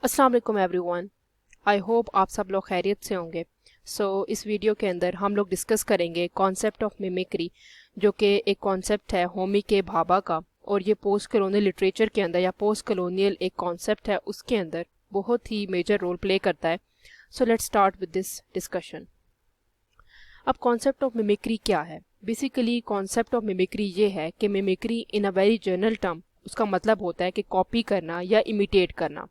अस्सलाम वालेकुम everyone. I hope आप सब लोग खैरियत से होंगे। इस वीडियो के अंदर हम लोग डिस्कस करेंगे कॉन्सेप्ट ऑफ मिमिक्री, जो कि एक कॉन्सेप्ट है होमी के भाभा का, और ये पोस्ट कॉलोनियल लिटरेचर के अंदर या पोस्ट कॉलोनियल एक कॉन्सेप्ट है, उसके अंदर बहुत ही मेजर रोल प्ले करता है। So let's start with this discussion. अब कॉन्सेप्ट ऑफ मिमिक्री क्या है? बेसिकली कॉन्सेप्ट ऑफ मिमिक्री ये है कि mimicry in a very general term उसका मतलब होता है कि कॉपी करना या इमिटेट करना।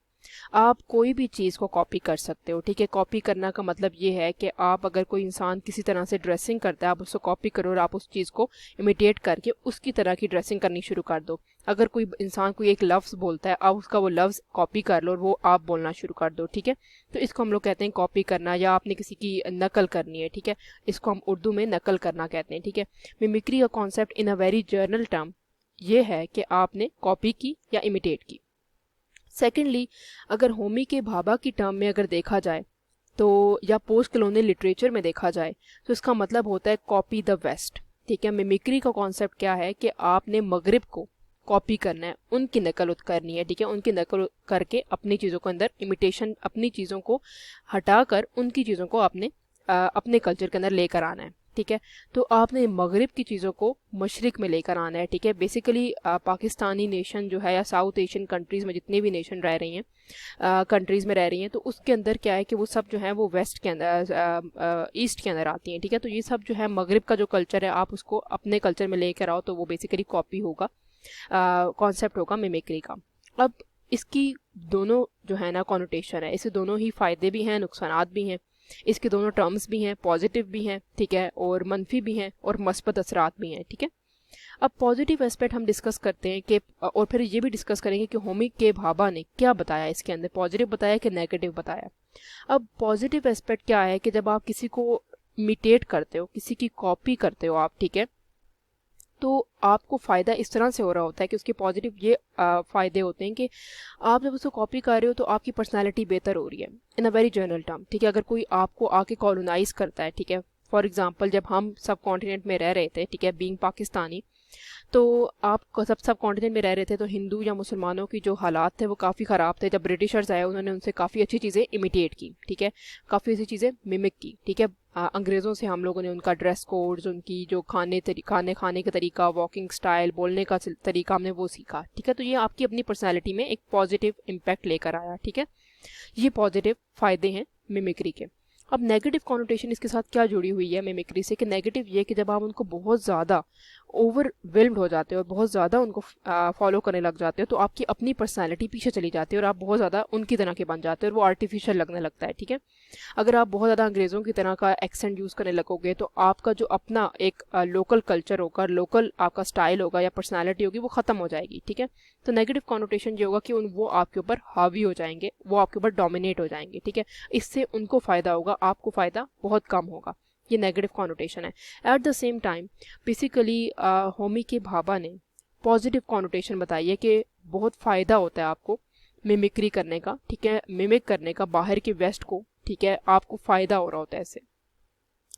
आप कोई भी चीज़ को कॉपी कर सकते हो, ठीक है। कॉपी करना का मतलब ये है कि आप अगर कोई इंसान किसी तरह से ड्रेसिंग करता है, आप उसको कॉपी करो और आप उस चीज़ को इमिटेट करके उसकी तरह की ड्रेसिंग करनी शुरू कर दो। अगर कोई इंसान कोई एक लफ्ज़ बोलता है, आप उसका वो लफ्ज़ कॉपी कर लो और वो आप बोलना शुरू कर दो, ठीक है। तो इसको हम लोग कहते हैं कॉपी करना, या आपने किसी की नकल करनी है, ठीक है। इसको हम उर्दू में नकल करना कहते हैं, ठीक है। मिमिक्री का concept in a very journal term ये है कि आपने कॉपी की या इमिटेट की। सेकेंडली, अगर होमी के भाभा की टर्म में अगर देखा जाए तो, या पोस्ट कॉलोनियल लिटरेचर में देखा जाए, तो इसका मतलब होता है कॉपी द वेस्ट, ठीक है। मिमिक्री का कॉन्सेप्ट क्या है कि आपने मगरिब को कॉपी करना है, उनकी नकल करनी है, ठीक है। उनकी नकल करके अपनी चीज़ों के अंदर इमिटेशन, अपनी चीज़ों को हटाकर उनकी चीज़ों को आपने अपने कल्चर के अंदर लेकर आना है, ठीक है। तो आपने मगरिब की चीज़ों को मशरिक में लेकर आना है, ठीक है। बेसिकली पाकिस्तानी नेशन जो है या साउथ एशियन कंट्रीज़ में जितनी भी नेशन रह रही हैं, कंट्रीज़ में रह रही हैं, तो उसके अंदर क्या है कि वो सब जो है वो वेस्ट के अंदर, ईस्ट के अंदर आती हैं, ठीक है। तो ये सब जो है मगरिब का जो कल्चर है, आप उसको अपने कल्चर में लेकर आओ तो वो बेसिकली कॉपी होगा, कॉन्सेप्ट होगा मिमिक्री का। अब इसकी दोनों जो है ना कॉनोटेशन है, इससे दोनों ही फ़ायदे भी हैं, नुकसानात भी हैं। इसके दोनों टर्म्स भी हैं, पॉजिटिव भी हैं, ठीक है, और मनफी भी हैं और मस्बत असरात भी हैं, ठीक है। अब पॉजिटिव एस्पेक्ट हम डिस्कस करते हैं कि, और फिर ये भी डिस्कस करेंगे कि होमी के भाभा ने क्या बताया इसके अंदर, पॉजिटिव बताया कि नेगेटिव बताया। अब पॉजिटिव एस्पेक्ट क्या है कि जब आप किसी को इमिटेट करते हो, किसी की कॉपी करते हो आप, ठीक है, तो आपको फ़ायदा इस तरह से हो रहा होता है कि उसके पॉजिटिव ये फ़ायदे होते हैं कि आप जब उसको कॉपी कर रहे हो तो आपकी पर्सनालिटी बेहतर हो रही है इन अ वेरी जनरल टर्म, ठीक है। अगर कोई आपको आके कॉलोनाइज करता है, ठीक है, फॉर एग्जांपल जब हम सब कॉन्टिनेंट में रह रहे थे, ठीक है, बीइंग पाकिस्तानी, तो आप सब कॉन्टिनेंट में रह रहे थे, तो हिंदू या मुसलमानों की जो हालात थे वो काफ़ी ख़राब थे। जब ब्रिटिशर्स आए उन्होंने उनसे काफ़ी अच्छी चीज़ें इमिटेट की, ठीक है, काफ़ी अच्छी चीज़ें मिमिक की, ठीक है। अंग्रेज़ों से हम लोगों ने उनका ड्रेस कोड्स, उनकी जो खाने खाने का तरीका, वॉकिंग स्टाइल, बोलने का तरीका हमने वो सीखा, ठीक है। तो ये आपकी अपनी पर्सनैलिटी में एक पॉजिटिव इम्पैक्ट लेकर आया, ठीक है। ये पॉजिटिव फ़ायदे हैं मिमिक्री के। अब नेगेटिव कॉनोटेशन इसके साथ क्या जुड़ी हुई है मिमिक्री से, कि नेगेटिव ये कि जब आप उनको बहुत ज़्यादा ओवरवेल्म्ड हो जाते हो और बहुत ज़्यादा उनको फॉलो करने लग जाते हो, तो आपकी अपनी पर्सनालिटी पीछे चली जाती है और आप बहुत ज़्यादा उनकी तरह के बन जाते हो और वो आर्टिफिशियल लगने लगता है, ठीक है। अगर आप बहुत ज़्यादा अंग्रेज़ों की तरह का एक्सेंट यूज़ करने लगोगे तो आपका जो अपना एक लोकल कल्चर होगा, लोकल आपका स्टाइल होगा या पर्सनैलिटी होगी, वो ख़त्म हो जाएगी, ठीक है। तो नेगेटिव कॉनोटेशन ये होगा कि वो आपके ऊपर हावी हो जाएंगे, वो आपके ऊपर डोमिनेट हो जाएंगे, ठीक है। इससे उनको फ़ायदा होगा, आपको फ़ायदा बहुत कम होगा। ये नेगेटिव कॉनोटेशन है। At the same time basically Homi के भाभा ने पॉजिटिव कॉनोटेशन बताई है कि बहुत फ़ायदा होता है आपको मिमिक्री करने का, ठीक है, मिमिक करने का बाहर के वेस्ट को, ठीक है, आपको फ़ायदा हो रहा होता है इससे।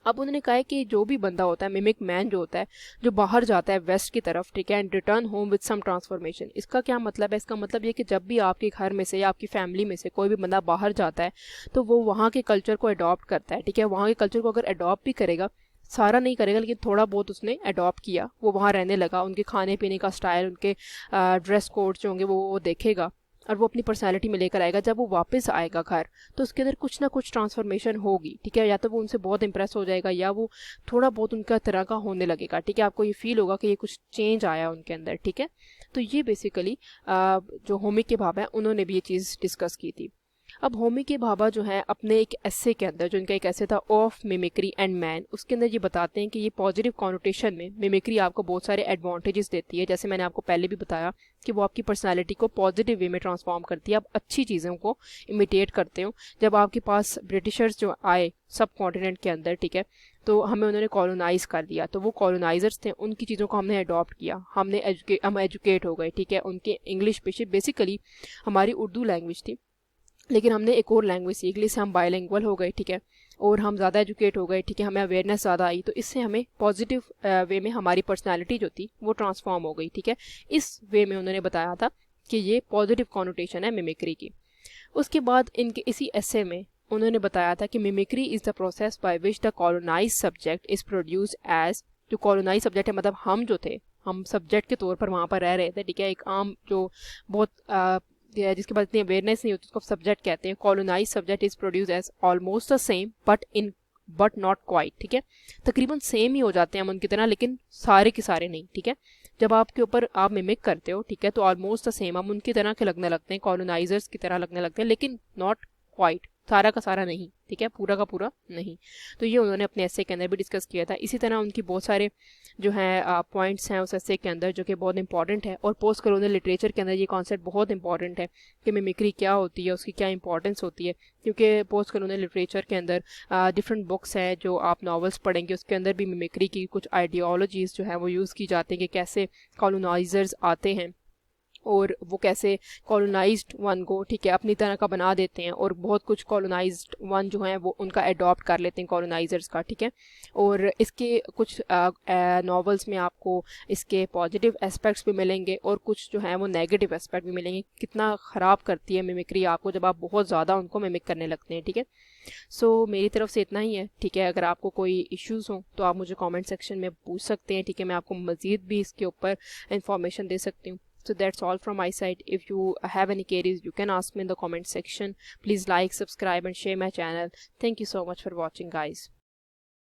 अब उन्होंने कहा है कि जो भी बंदा होता है, मिमिक मैन जो होता है, जो बाहर जाता है वेस्ट की तरफ, ठीक है, and return home with some transformation. इसका क्या मतलब है? इसका मतलब ये कि जब भी आपके घर में से या आपकी फैमिली में से कोई भी बंदा बाहर जाता है तो वो वहाँ के कल्चर को अडॉप्ट करता है, ठीक है। वहाँ के कल्चर को अगर अडॉप्ट भी करेगा, सारा नहीं करेगा लेकिन थोड़ा बहुत उसने अडॉप्ट किया, वो वहाँ रहने लगा, उनके खाने पीने का स्टाइल, उनके ड्रेस कोड जो होंगे वो देखेगा और वो अपनी पर्सनैलिटी में लेकर आएगा। जब वो वापस आएगा घर तो उसके अंदर कुछ ना कुछ ट्रांसफॉर्मेशन होगी, ठीक है। या तो वो उनसे बहुत इंप्रेस हो जाएगा या वो थोड़ा बहुत उनका तरह का होने लगेगा, ठीक है। आपको ये फील होगा कि ये कुछ चेंज आया उनके अंदर, ठीक है। तो ये बेसिकली जो होमी के भाभा है उन्होंने भी ये चीज़ डिस्कस की थी। अब होमी के भाभा जो है अपने एक एस्से के अंदर, जो इनका एक एस्से था ऑफ मिमिक्री एंड मैन, उसके अंदर ये बताते हैं कि ये पॉजिटिव कॉनोटेशन में मिमिक्री आपको बहुत सारे एडवांटेजेस देती है। जैसे मैंने आपको पहले भी बताया कि वो आपकी पर्सनालिटी को पॉजिटिव वे में ट्रांसफॉर्म करती है, आप अच्छी चीज़ों को इमिटेट करते हो। जब आपके पास ब्रिटिशर्स जो आए सब कॉन्टिनेंट के अंदर, ठीक है, तो हमें उन्होंने कॉलोनाइज कर दिया, तो वो कॉलोनाइजर्स थे, उनकी चीज़ों को हमने अडॉप्ट किया, हम एजुकेट हो गए, ठीक है। उनके इंग्लिश पे बेसिकली हमारी उर्दू लैंग्वेज थी लेकिन हमने एक और लैंग्वेज सीख ली, इससे हम बायलिंगुअल हो गए, ठीक है, और हम ज़्यादा एजुकेट हो गए, ठीक है, हमें अवेयरनेस ज़्यादा आई, तो इससे हमें पॉजिटिव वे में हमारी पर्सनालिटी जो थी वो ट्रांसफॉर्म हो गई, ठीक है। इस वे में उन्होंने बताया था कि ये पॉजिटिव कॉनोटेशन है मिमिक्री की। उसके बाद इनके इसी ऐसे में उन्होंने बताया था कि mimicry is the process by which the colonise subject is produce as, जो कॉलोनाइज सब्जेक्ट है मतलब हम जो थे, हम सब्जेक्ट के तौर पर वहाँ पर रह रहे थे, ठीक है, एक आम जो बहुत जिसके पास इतनी अवेयरनेस नहीं होती उसको सब्जेक्ट कहते हैं। Colonise subject is produce as almost the same but not quite, ठीक है, तकरीबन सेम ही हो जाते हैं हम उनकी तरह, लेकिन सारे के सारे नहीं, ठीक है। जब आपके ऊपर आप मिमिक करते हो, ठीक है, तो ऑलमोस्ट द सेम हम उनकी तरह के लगने लगते हैं, कॉलोनाइजर्स की तरह लगने लगते हैं, लेकिन नॉट क्वाइट, सारा का सारा नहीं, ठीक है, पूरा का पूरा नहीं। तो ये उन्होंने अपने एसे के अंदर भी डिस्कस किया था। इसी तरह उनकी बहुत सारे जो हैं पॉइंट्स हैं उस एसे के अंदर जो कि बहुत इंपॉर्टेंट है, और पोस्ट कॉलोनियल लिटरेचर के अंदर ये कॉन्सेप्ट बहुत इंपॉर्टेंट है कि मिमिक्री क्या होती है, उसकी क्या इंपॉर्टेंस होती है, क्योंकि पोस्ट कॉलोनियल लिटरेचर के अंदर डिफरेंट बुक्स हैं जो आप नॉवेल्स पढ़ेंगे, उसके अंदर भी मिमिक्री की कुछ आइडियोलॉजीज़ जो हैं वो यूज़ की जाती हैं कि कैसे कॉलोनाइजर्स आते हैं और वो कैसे कॉलोनाइज्ड वन को, ठीक है, अपनी तरह का बना देते हैं, और बहुत कुछ कॉलोनाइज्ड वन जो हैं वो उनका अडॉप्ट कर लेते हैं कॉलोनाइजर्स का, ठीक है। और इसके कुछ नॉवेल्स में आपको इसके पॉजिटिव एस्पेक्ट्स भी मिलेंगे और कुछ जो हैं वो नेगेटिव एस्पेक्ट भी मिलेंगे, कितना ख़राब करती है मिमिक्री आपको जब आप बहुत ज़्यादा उनको मिमिक करने लगते हैं, ठीक है। सो मेरी तरफ से इतना ही है, ठीक है। अगर आपको कोई इश्यूज़ हों तो आप मुझे कमेंट सेक्शन में पूछ सकते हैं, ठीक है, मैं आपको मज़ीद भी इसके ऊपर इंफॉर्मेशन दे सकती हूँ। So that's all from my side. If you have any queries, you can ask me in the comment section. Please like, subscribe and share my channel. Thank you so much for watching, guys.